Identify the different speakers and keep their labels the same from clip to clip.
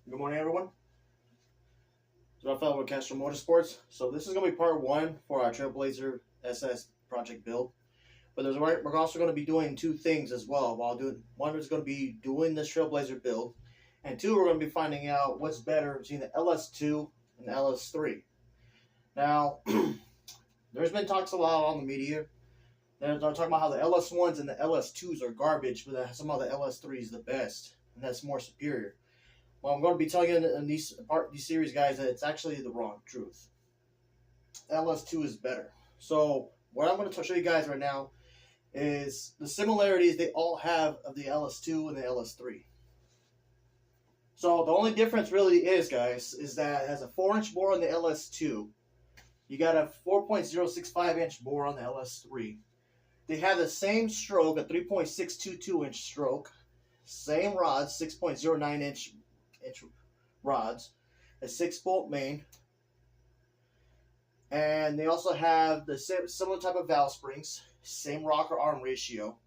Speaker 1: Good morning, everyone. It's Rafael with Castro Motorsports. So this is going to be part one for our Trailblazer SS project build. But we're also going to be doing two things as well. One is going to be doing this Trailblazer build, and two, we're going to be finding out what's better between the LS2 and the LS3. Now, there's been talks a lot on the media. They're talking about how the LS1s and the LS2s are garbage, but somehow the LS3 is the best, and that's more superior. Well, I'm going to be telling you in these series, guys, that it's actually the wrong truth. LS2 is better. So what I'm going to show you guys right now is the similarities they all have of the LS2 and the LS3. So the only difference really is, guys, is that it has a 4-inch bore on the LS2. You got a 4.065-inch bore on the LS3. They have the same stroke, a 3.622-inch stroke. Same rods, 6.09-inch rods, a 6-bolt main, and they also have the similar type of valve springs, same rocker arm ratio.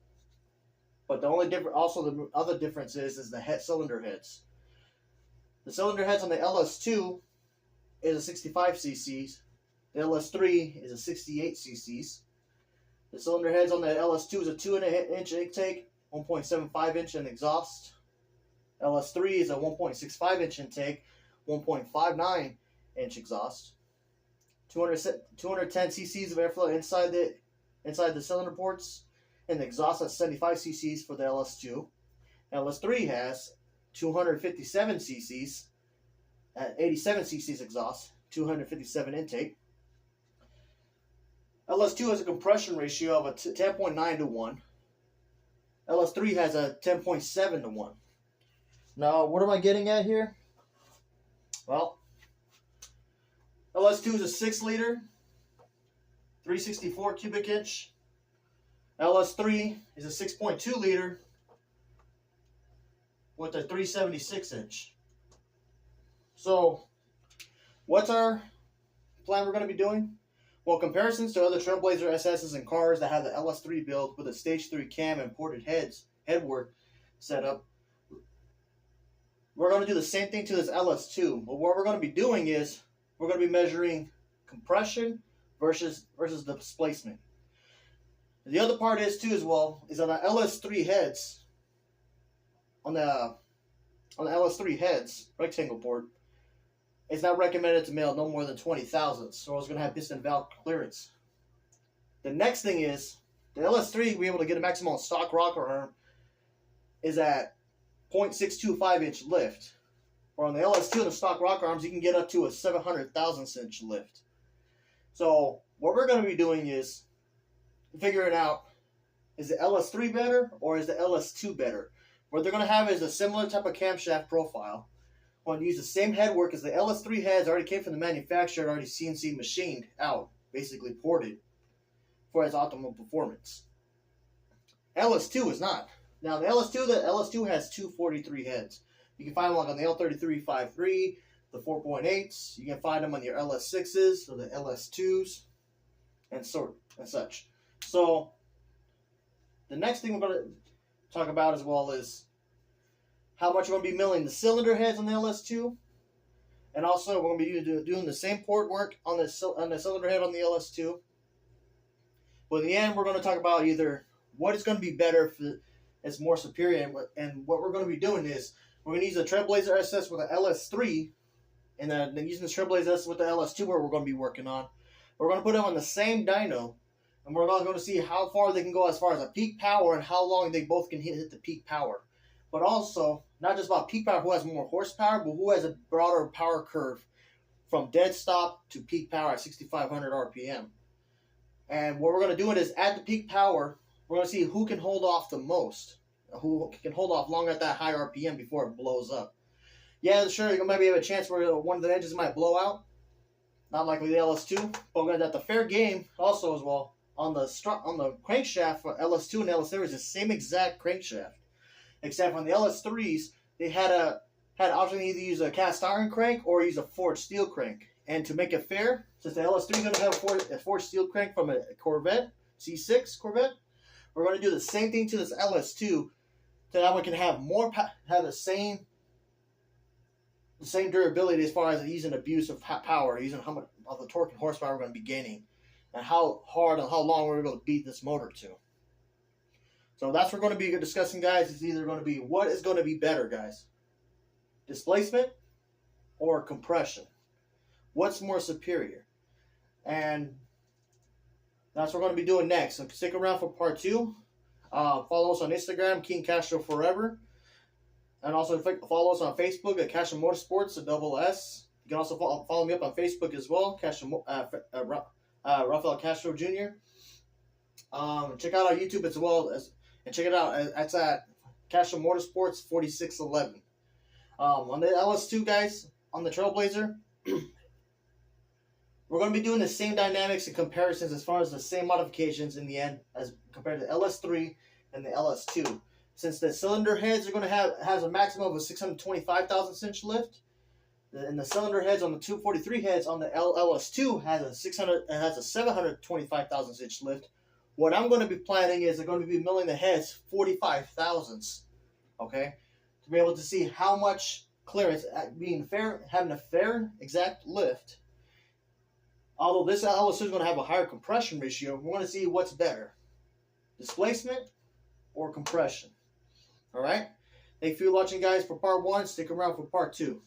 Speaker 1: But the only the other difference is the cylinder heads. The cylinder heads on the LS2 is a 65 cc's. The LS3 is a 68 cc's. The cylinder heads on the LS2 is a 2.5-inch intake, 1.75-inch in exhaust. LS3 is a 1.65-inch intake, 1.59-inch exhaust. 210 cc's of airflow inside the cylinder ports, and the exhaust at 75 cc's for the LS2. LS3 has 257 cc's at 87 cc's exhaust, 257 intake. LS2 has a compression ratio of a 10.9 to 1. LS3 has a 10.7 to 1. Now, what am I getting at here? Well, LS2 is a 6-liter, 364 cubic inch. LS3 is a 6.2-liter with a 376 inch. So, what's our plan we're going to be doing? Well, comparisons to other Trailblazer SSs and cars that have the LS3 build with a Stage 3 cam and ported headwork setup, we're going to do the same thing to this LS2. But what we're going to be doing is we're going to be measuring compression versus the displacement. The other part is too as well is on the LS3 heads, on the LS3 heads rectangle port, it's not recommended to male no more than 20 thousandths, so it's going to have piston valve clearance. The next thing is the LS3, we're able to get a maximum stock rocker arm is at 0.625-inch lift. Or on the LS2 and the stock rocker arms, you can get up to a 700 thousandths inch lift. So what we're going to be doing is figuring out, is the LS3 better or is the LS2 better? What they're going to have is a similar type of camshaft profile. We're going to use the same headwork as the LS3 heads already came from the manufacturer, already CNC machined out, basically ported for its optimal performance. LS2 is not. Now, the LS2 has 243 heads. You can find them like on the L3353, the 4.8s. You can find them on your LS6s or the LS2s, and such. So, the next thing we're going to talk about as well is how much we're going to be milling the cylinder heads on the LS2, and also we're going to be doing the same port work on the cylinder head on the LS2. But in the end, we're going to talk about either what is going to be better it's more superior, and what we're going to be doing is we're going to use the Trailblazer SS with the LS3, and then using the Trailblazer SS with the LS2 where we're going to be working on. We're going to put them on the same dyno, and we're going to see how far they can go as far as a peak power and how long they both can hit the peak power. But also, not just about peak power, who has more horsepower, but who has a broader power curve from dead stop to peak power at 6,500 RPM. And what we're going to do is at the peak power, we're going to see who can hold off the most, who can hold off longer at that high RPM before it blows up. Yeah, sure, you might have a chance where one of the edges might blow out, not like with the LS2, but we're going to have the fair game also as well. On the crankshaft for LS2 and LS3 is the same exact crankshaft, except on the LS3s, they had an option to either use a cast iron crank or use a forged steel crank. And to make it fair, since the LS3 is going to have a forged steel crank from a Corvette, C6 Corvette, we're going to do the same thing to this LS2, so that we can have the same the same durability as far as the ease and abuse of power, using how much of the torque and horsepower we're going to be gaining, and how hard and how long we're able to beat this motor to. So that's what we're going to be discussing, guys. It's either going to be what is going to be better, guys, displacement or compression. What's more superior? And that's what we're going to be doing next. So stick around for part 2. Follow us on Instagram, King Castro Forever. And also follow us on Facebook at Castro Motorsports, a double S. You can also follow me up on Facebook as well, Rafael Castro Jr. Check out our YouTube as well, and check it out. It's at Castro Motorsports 4611. On the LS2, guys, on the Trailblazer, we're going to be doing the same dynamics and comparisons as far as the same modifications in the end as compared to the LS3 and the LS2. Since the cylinder heads are going to has a maximum of a 625 thousandths inch lift, and the cylinder heads on the 243 heads on the LS2 has a 725 thousandths inch lift. What I'm going to be planning is I'm going to be milling the heads 45 thousandths, okay, to be able to see how much clearance, being fair, having a fair exact lift. Although this LS2 is going to have a higher compression ratio, we're going to see what's better, displacement or compression. All right. Thank you for watching, guys, for part 1. Stick around for part 2.